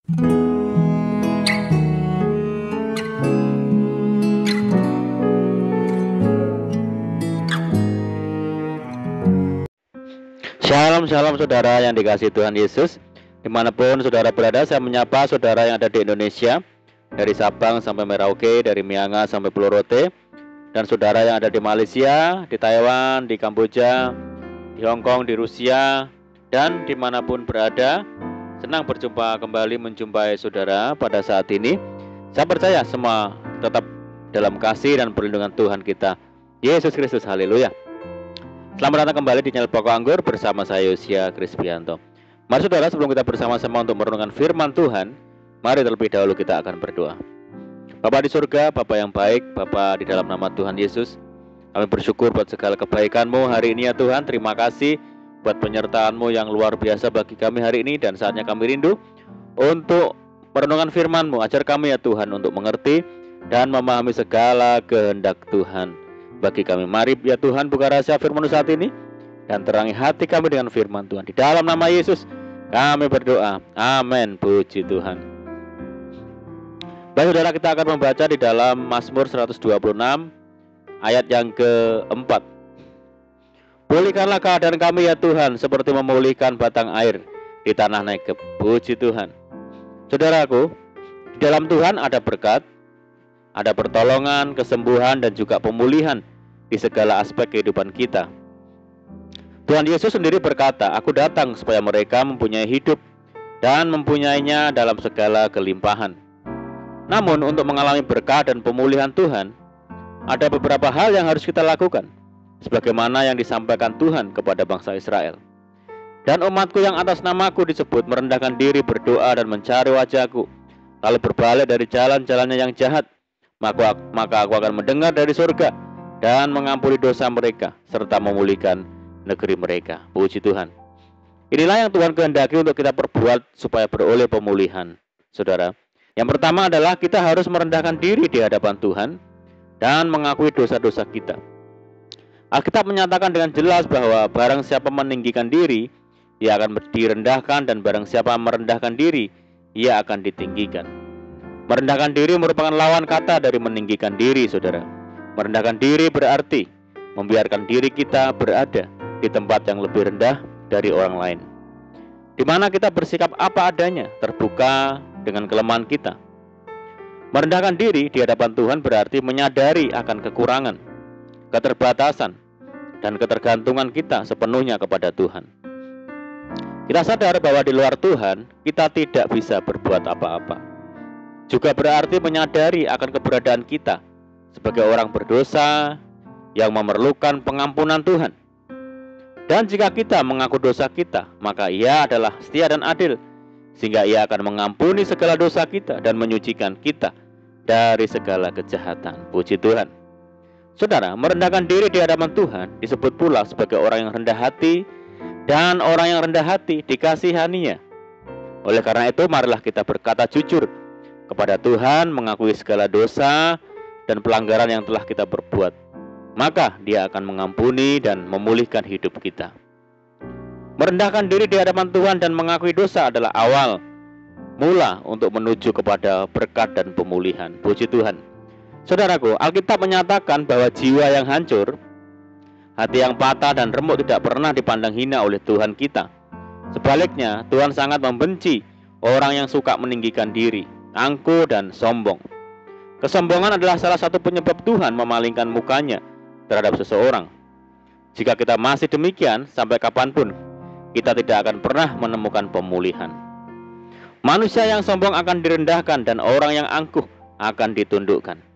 Shalom, shalom saudara yang dikasihi Tuhan Yesus. Dimanapun saudara berada, saya menyapa saudara yang ada di Indonesia, dari Sabang sampai Merauke, dari Mianga sampai Pulau Rote, dan saudara yang ada di Malaysia, di Taiwan, di Kamboja, di Hong Kong, di Rusia, dan dimanapun berada. Senang berjumpa kembali menjumpai saudara pada saat ini. Saya percaya semua tetap dalam kasih dan perlindungan Tuhan kita Yesus Kristus. Haleluya. Selamat datang kembali di channel Pokok Anggur bersama saya Yosia Krispianto. Mari saudara, sebelum kita bersama-sama untuk merenungkan firman Tuhan, mari terlebih dahulu kita akan berdoa. Bapa di surga, Bapa yang baik, Bapa di dalam nama Tuhan Yesus, kami bersyukur buat segala kebaikan-Mu hari ini ya Tuhan. Terima kasih buat penyertaan-Mu yang luar biasa bagi kami hari ini, dan saatnya kami rindu untuk merenungkan firman-Mu. Ajar kami ya Tuhan untuk mengerti dan memahami segala kehendak Tuhan bagi kami. Mari ya Tuhan, buka rahasia firman-Mu saat ini dan terangi hati kami dengan firman Tuhan. Di dalam nama Yesus kami berdoa, amin. Puji Tuhan. Baik saudara, kita akan membaca di dalam Mazmur 126 ayat yang keempat. Pulihkanlah keadaan kami ya Tuhan, seperti memulihkan batang air di tanah Negeb. Puji Tuhan. Saudaraku, di dalam Tuhan ada berkat, ada pertolongan, kesembuhan, dan juga pemulihan di segala aspek kehidupan kita. Tuhan Yesus sendiri berkata, "Aku datang supaya mereka mempunyai hidup dan mempunyainya dalam segala kelimpahan." Namun untuk mengalami berkat dan pemulihan Tuhan, ada beberapa hal yang harus kita lakukan, sebagaimana yang disampaikan Tuhan kepada bangsa Israel. "Dan umatku yang atas namaku disebut merendahkan diri, berdoa dan mencari wajahku, lalu berbalik dari jalan-jalannya yang jahat, maka aku akan mendengar dari surga dan mengampuni dosa mereka, serta memulihkan negeri mereka." Puji Tuhan. Inilah yang Tuhan kehendaki untuk kita perbuat supaya beroleh pemulihan. Saudara, yang pertama adalah kita harus merendahkan diri di hadapan Tuhan dan mengakui dosa-dosa kita. Alkitab menyatakan dengan jelas bahwa barang siapa meninggikan diri, ia akan direndahkan, dan barang siapa merendahkan diri, ia akan ditinggikan. Merendahkan diri merupakan lawan kata dari meninggikan diri, saudara. Merendahkan diri berarti membiarkan diri kita berada di tempat yang lebih rendah dari orang lain, di mana kita bersikap apa adanya, terbuka dengan kelemahan kita. Merendahkan diri di hadapan Tuhan berarti menyadari akan kekurangan, keterbatasan, dan ketergantungan kita sepenuhnya kepada Tuhan. Kita sadar bahwa di luar Tuhan kita tidak bisa berbuat apa-apa. Juga berarti menyadari akan keberadaan kita sebagai orang berdosa yang memerlukan pengampunan Tuhan. Dan jika kita mengaku dosa kita, maka Ia adalah setia dan adil, sehingga Ia akan mengampuni segala dosa kita dan menyucikan kita dari segala kejahatan. Puji Tuhan. Saudara, merendahkan diri di hadapan Tuhan disebut pula sebagai orang yang rendah hati, dan orang yang rendah hati dikasihaninya. Oleh karena itu, marilah kita berkata jujur kepada Tuhan, mengakui segala dosa dan pelanggaran yang telah kita perbuat. Maka Dia akan mengampuni dan memulihkan hidup kita. Merendahkan diri di hadapan Tuhan dan mengakui dosa adalah awal mula untuk menuju kepada berkat dan pemulihan. Puji Tuhan. Saudaraku, Alkitab menyatakan bahwa jiwa yang hancur, hati yang patah dan remuk tidak pernah dipandang hina oleh Tuhan kita. Sebaliknya, Tuhan sangat membenci orang yang suka meninggikan diri, angkuh dan sombong. Kesombongan adalah salah satu penyebab Tuhan memalingkan mukanya terhadap seseorang. Jika kita masih demikian, sampai kapanpun kita tidak akan pernah menemukan pemulihan. Manusia yang sombong akan direndahkan, dan orang yang angkuh akan ditundukkan.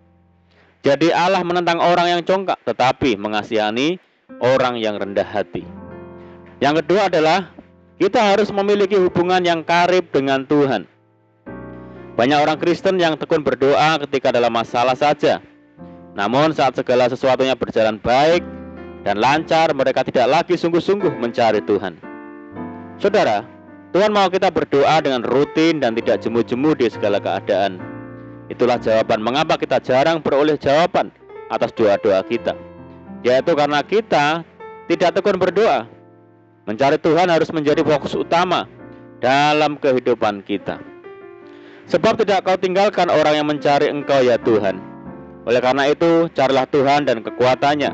Jadi Allah menentang orang yang congkak, tetapi mengasihani orang yang rendah hati. Yang kedua adalah kita harus memiliki hubungan yang karib dengan Tuhan. Banyak orang Kristen yang tekun berdoa ketika dalam masalah saja. Namun saat segala sesuatunya berjalan baik dan lancar, mereka tidak lagi sungguh-sungguh mencari Tuhan. Saudara, Tuhan mau kita berdoa dengan rutin dan tidak jemu-jemu di segala keadaan. Itulah jawaban mengapa kita jarang beroleh jawaban atas doa-doa kita, yaitu karena kita tidak tekun berdoa. Mencari Tuhan harus menjadi fokus utama dalam kehidupan kita. Sebab tidak kau tinggalkan orang yang mencari Engkau ya Tuhan. Oleh karena itu, carilah Tuhan dan kekuatannya.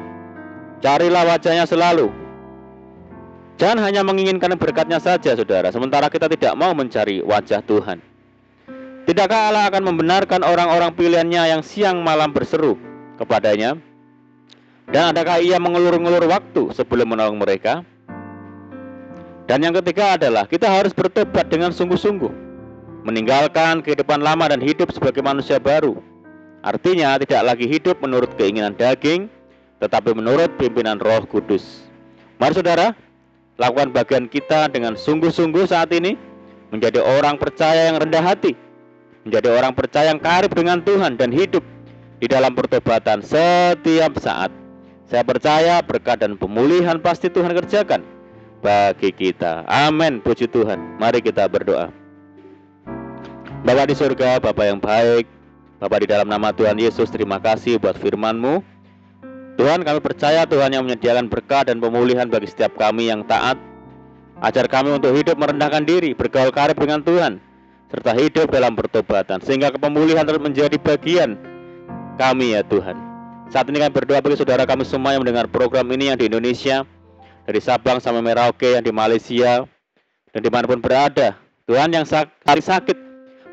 Carilah wajahnya selalu. Jangan hanya menginginkan berkat-Nya saja, saudara, sementara kita tidak mau mencari wajah Tuhan. Tidakkah Allah akan membenarkan orang-orang pilihan-Nya yang siang malam berseru kepadanya? Dan adakah Ia mengulur-ngulur waktu sebelum menolong mereka? Dan yang ketiga adalah kita harus bertobat dengan sungguh-sungguh, meninggalkan kehidupan lama dan hidup sebagai manusia baru. Artinya tidak lagi hidup menurut keinginan daging, tetapi menurut pimpinan Roh Kudus. Mari saudara, lakukan bagian kita dengan sungguh-sungguh saat ini, menjadi orang percaya yang rendah hati, menjadi orang percaya yang karib dengan Tuhan dan hidup di dalam pertobatan setiap saat. Saya percaya berkat dan pemulihan pasti Tuhan kerjakan bagi kita. Amin, puji Tuhan. Mari kita berdoa. Bapa di surga, Bapa yang baik, Bapa di dalam nama Tuhan Yesus, terima kasih buat firman-Mu. Tuhan, kami percaya Tuhan yang menyediakan berkat dan pemulihan bagi setiap kami yang taat. Ajar kami untuk hidup merendahkan diri, bergaul karib dengan Tuhan, serta hidup dalam pertobatan, sehingga pemulihan terus menjadi bagian kami ya Tuhan. Saat ini kami berdoa bagi saudara kami semua yang mendengar program ini yang di Indonesia, dari Sabang sampai Merauke, yang di Malaysia, dan dimanapun berada. Tuhan yang sakit,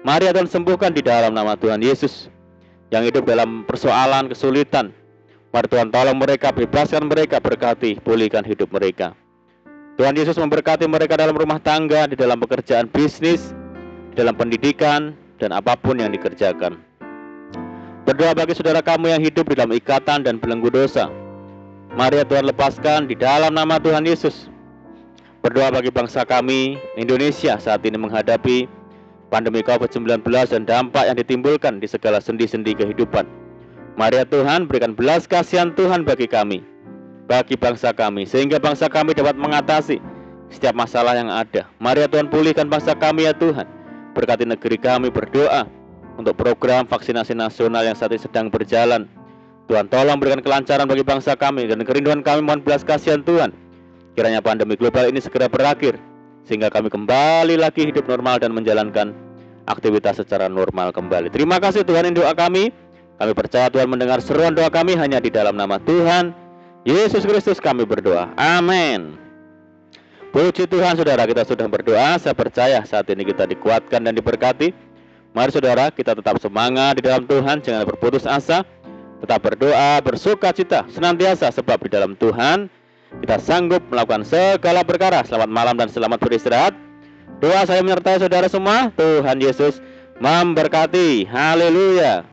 mari ya Tuhan sembuhkan di dalam nama Tuhan Yesus. Yang hidup dalam persoalan, kesulitan, mari Tuhan tolong mereka, bebaskan mereka, berkati, pulihkan hidup mereka. Tuhan Yesus memberkati mereka dalam rumah tangga, di dalam pekerjaan bisnis, di dalam pendidikan, dan apapun yang dikerjakan. Berdoa bagi saudara kamu yang hidup di dalam ikatan dan belenggu dosa. Mari ya Tuhan lepaskan di dalam nama Tuhan Yesus. Berdoa bagi bangsa kami, Indonesia, saat ini menghadapi pandemi COVID-19 dan dampak yang ditimbulkan di segala sendi-sendi kehidupan. Mari ya Tuhan, berikan belas kasihan Tuhan bagi kami, bagi bangsa kami, sehingga bangsa kami dapat mengatasi setiap masalah yang ada. Mari ya Tuhan, pulihkan bangsa kami ya Tuhan. Berkati negeri kami, berdoa untuk program vaksinasi nasional yang saat ini sedang berjalan. Tuhan tolong berikan kelancaran bagi bangsa kami, dan kerinduan kami mohon belas kasihan Tuhan. Kiranya pandemi global ini segera berakhir, sehingga kami kembali lagi hidup normal dan menjalankan aktivitas secara normal kembali. Terima kasih Tuhan, ini doa kami. Kami percaya Tuhan mendengar seruan doa kami, hanya di dalam nama Tuhan Yesus Kristus kami berdoa. Amin. Puji Tuhan, saudara, kita sudah berdoa. Saya percaya saat ini kita dikuatkan dan diberkati. Mari saudara, kita tetap semangat di dalam Tuhan, jangan berputus asa. Tetap berdoa, bersuka cita senantiasa, sebab di dalam Tuhan kita sanggup melakukan segala perkara. Selamat malam dan selamat beristirahat. Doa saya menyertai saudara semua. Tuhan Yesus memberkati. Haleluya.